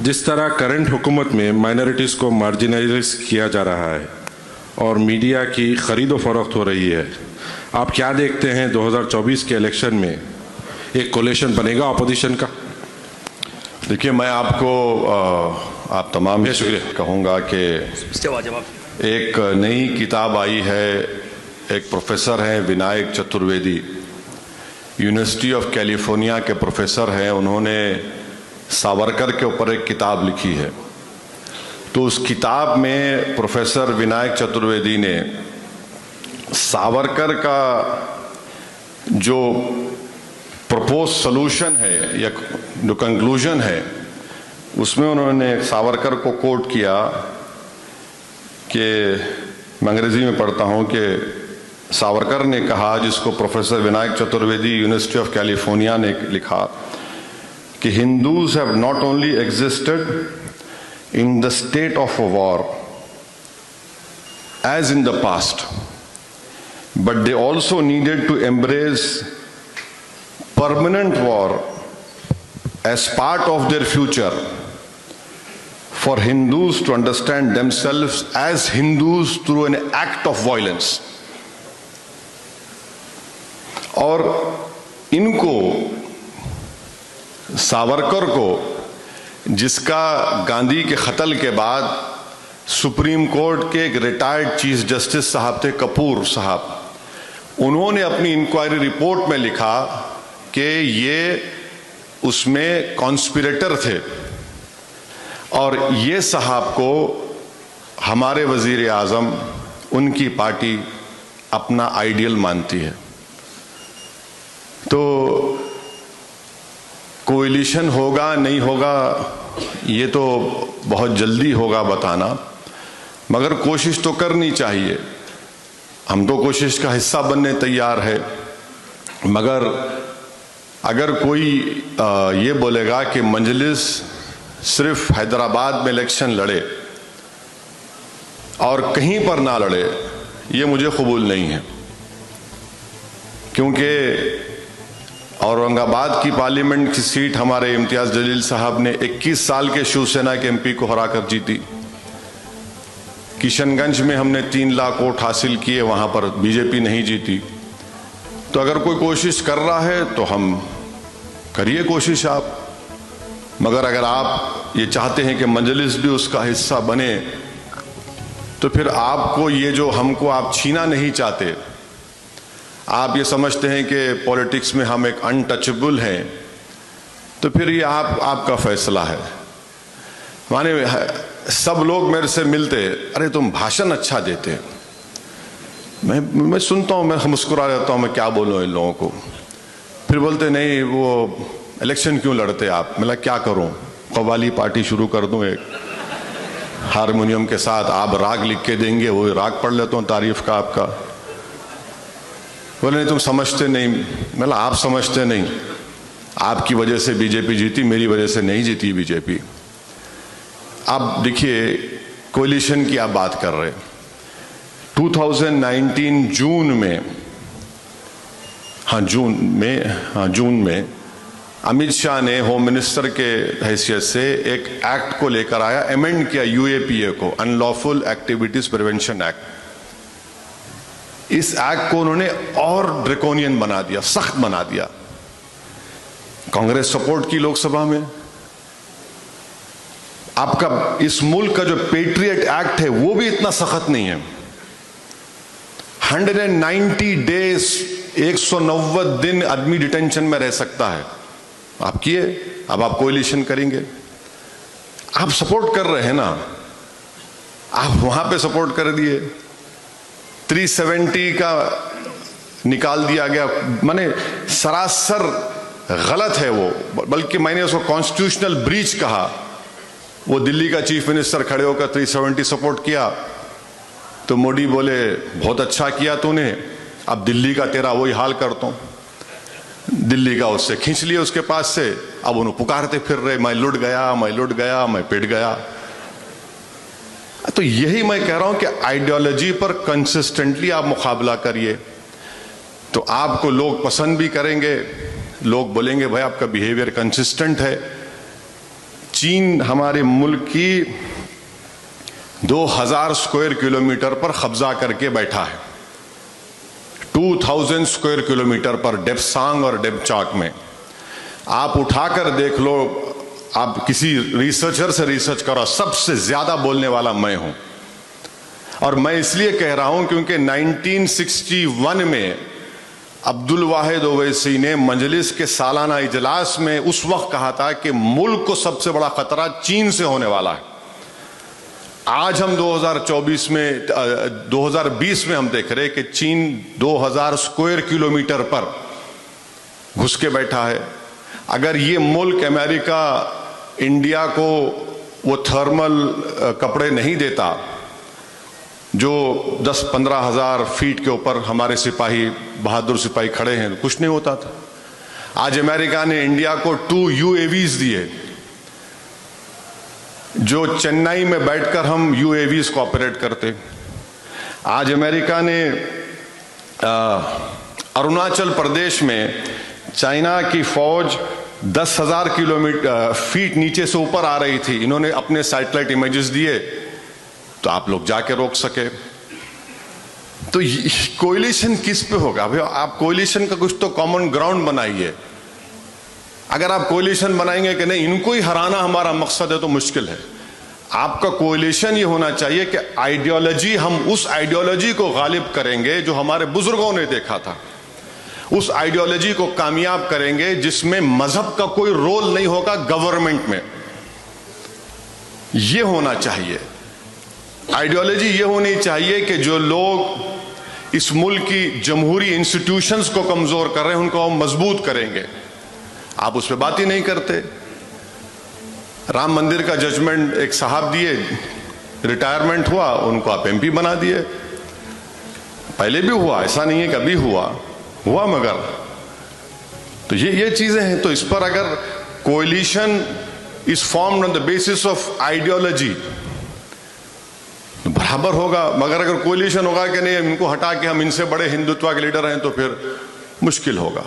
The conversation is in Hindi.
जिस तरह करंट हुकूमत में माइनॉरिटीज़ को मार्जिनलाइज किया जा रहा है और मीडिया की खरीदो फरोख्त हो रही है, आप क्या देखते हैं 2024 के इलेक्शन में एक कोलिशन बनेगा अपोजिशन का? देखिए, मैं आपको आप तमाम से कहूँगा कि एक नई किताब आई है, एक प्रोफेसर हैं Vinayak Chaturvedi, university of California के प्रोफेसर हैं। उन्होंने सावरकर के ऊपर एक किताब लिखी है। तो उस किताब में प्रोफेसर विनायक चतुर्वेदी ने सावरकर का जो प्रपोज सॉल्यूशन है या जो कंक्लूजन है, उसमें उन्होंने सावरकर को कोट किया कि मैं अंग्रेजी में पढ़ता हूं कि सावरकर ने कहा, जिसको professor Vinayak Chaturvedi university of California ने लिखा, कि Hindus have not only existed in the state of a war as in the past, but they also needed to embrace permanent war as part of their future for Hindus to understand themselves as Hindus through an act of violence. और इनको, सावरकर को, जिसका गांधी के कत्ल के बाद सुप्रीम कोर्ट के एक रिटायर्ड चीफ जस्टिस साहब थे, कपूर साहब, उन्होंने अपनी इंक्वायरी रिपोर्ट में लिखा कि ये उसमें कॉन्स्पिरेटर थे और ये साहब को हमारे वजीर आज़म, उनकी पार्टी अपना आइडियल मानती है। तो कोएलिशन होगा नहीं होगा ये तो बहुत जल्दी होगा बताना, मगर कोशिश तो करनी चाहिए। हम तो कोशिश का हिस्सा बनने तैयार है, मगर अगर कोई ये बोलेगा कि मजलिस सिर्फ हैदराबाद में इलेक्शन लड़े और कहीं पर ना लड़े, ये मुझे कबूल नहीं है। क्योंकि औरंगाबाद की पार्लियामेंट की सीट हमारे इम्तियाज जलील साहब ने 21 साल के शिवसेना के एमपी को हराकर जीती। किशनगंज में हमने 3 लाख वोट हासिल किए, वहां पर बीजेपी नहीं जीती। तो अगर कोई कोशिश कर रहा है तो हम करिए कोशिश आप, मगर अगर आप ये चाहते हैं कि मजलिस भी उसका हिस्सा बने, तो फिर आपको ये जो हमको आप छीना नहीं चाहते, आप ये समझते हैं कि पॉलिटिक्स में हम एक अनटचेबल हैं, तो फिर ये आपका फैसला है। माने सब लोग मेरे से मिलते, अरे तुम भाषण अच्छा देते, मैं सुनता हूँ, मैं मुस्कुरा रहता हूँ, मैं क्या बोलूँ इन लोगों को। फिर बोलते नहीं वो इलेक्शन क्यों लड़ते आप? मैं क्या करूँ, कव्वाली पार्टी शुरू कर दूँ एक हारमोनियम के साथ, आप राग लिख के देंगे, वो राग पढ़ लेता हूँ तारीफ का आपका। बोले नहीं तुम समझते नहीं। मैं आप समझते नहीं, आपकी वजह से बीजेपी जीती, मेरी वजह से नहीं जीती बीजेपी। आप देखिए कोलिशन की आप बात कर रहे, 2019 जून में अमित शाह ने होम मिनिस्टर के हैसियत से एक एक्ट को लेकर आया, अमेंड किया यूएपीए को, अनलॉफुल एक्टिविटीज प्रिवेंशन एक्ट। इस एक्ट को उन्होंने और ड्रैकोनियन बना दिया, सख्त बना दिया। कांग्रेस सपोर्ट की लोकसभा में। आपका इस मुल्क का जो पेट्रियट एक्ट है वो भी इतना सख्त नहीं है। 190 डेज, 190 दिन आदमी डिटेंशन में रह सकता है। आप किए, अब आप कोएलिशन करेंगे, आप सपोर्ट कर रहे हैं ना, आप वहां पे सपोर्ट कर दिए। 370 का निकाल दिया गया, माने सरासर गलत है वो, बल्कि मैंने उसको कॉन्स्टिट्यूशनल ब्रीच कहा। वो दिल्ली का चीफ मिनिस्टर खड़े होकर 370 सपोर्ट किया, तो मोदी बोले बहुत अच्छा किया तूने, अब दिल्ली का तेरा वही हाल करता हूं। दिल्ली का उससे खींच लिया उसके पास से, अब उन्हें पुकारते फिर रहे, मैं लुट गया, मैं लुट गया, मैं पिट गया। तो यही मैं कह रहा हूं कि आइडियोलॉजी पर कंसिस्टेंटली आप मुकाबला करिए, तो आपको लोग पसंद भी करेंगे। लोग बोलेंगे भाई आपका बिहेवियर कंसिस्टेंट है। चीन हमारे मुल्क की 2000 स्क्वायर किलोमीटर पर कब्जा करके बैठा है, 2000 स्क्वायर किलोमीटर पर डेप्सांग और डेपचाक में। आप उठाकर देख लो, आप किसी रिसर्चर से रिसर्च करो, सबसे ज्यादा बोलने वाला मैं हूं। और मैं इसलिए कह रहा हूं क्योंकि 1961 में अब्दुल वाहिद ओवैसी ने मजलिस के सालाना इजलास में उस वक्त कहा था कि मुल्क को सबसे बड़ा खतरा चीन से होने वाला है। आज हम 2024 में 2020 में हम देख रहे हैं कि चीन 2000 स्क्वायर किलोमीटर पर घुस के बैठा है। अगर ये मुल्क अमेरिका इंडिया को वो थर्मल कपड़े नहीं देता जो 10-15 हजार फीट के ऊपर हमारे सिपाही, बहादुर सिपाही खड़े हैं, कुछ नहीं होता था। आज अमेरिका ने इंडिया को 2 UAVs दिए, जो चेन्नई में बैठकर हम UAVs को ऑपरेट करते। आज अमेरिका ने अरुणाचल प्रदेश में चाइना की फौज 10,000 किलोमीटर फीट नीचे से ऊपर आ रही थी, इन्होंने अपने सैटेलाइट इमेजेस दिए तो आप लोग जाके रोक सके। तो कोलिशन किस पे होगा भाई? आप कोलिशन का कुछ तो कॉमन ग्राउंड बनाइए। अगर आप कोलिशन बनाएंगे कि नहीं इनको ही हराना हमारा मकसद है तो मुश्किल है। आपका कोलिशन ये होना चाहिए कि आइडियोलॉजी, हम उस आइडियोलॉजी को गालिब करेंगे जो हमारे बुजुर्गों ने देखा था, उस आइडियोलॉजी को कामयाब करेंगे जिसमें मजहब का कोई रोल नहीं होगा गवर्नमेंट में। यह होना चाहिए आइडियोलॉजी। ये होनी चाहिए कि जो लोग इस मुल्क की जमहूरी इंस्टीट्यूशंस को कमजोर कर रहे हैं उनको हम मजबूत करेंगे। आप उस पर बात ही नहीं करते। राम मंदिर का जजमेंट एक साहब दिए, रिटायरमेंट हुआ, उनको आप MP बना दिए। पहले भी हुआ, ऐसा नहीं है कभी हुआ मगर तो ये चीजें हैं। तो इस पर अगर coalition is formed on the basis of ideology बराबर होगा, मगर अगर कोलिशन होगा कि नहीं इनको हटा के हम इनसे बड़े हिंदुत्व के लीडर हैं तो फिर मुश्किल होगा।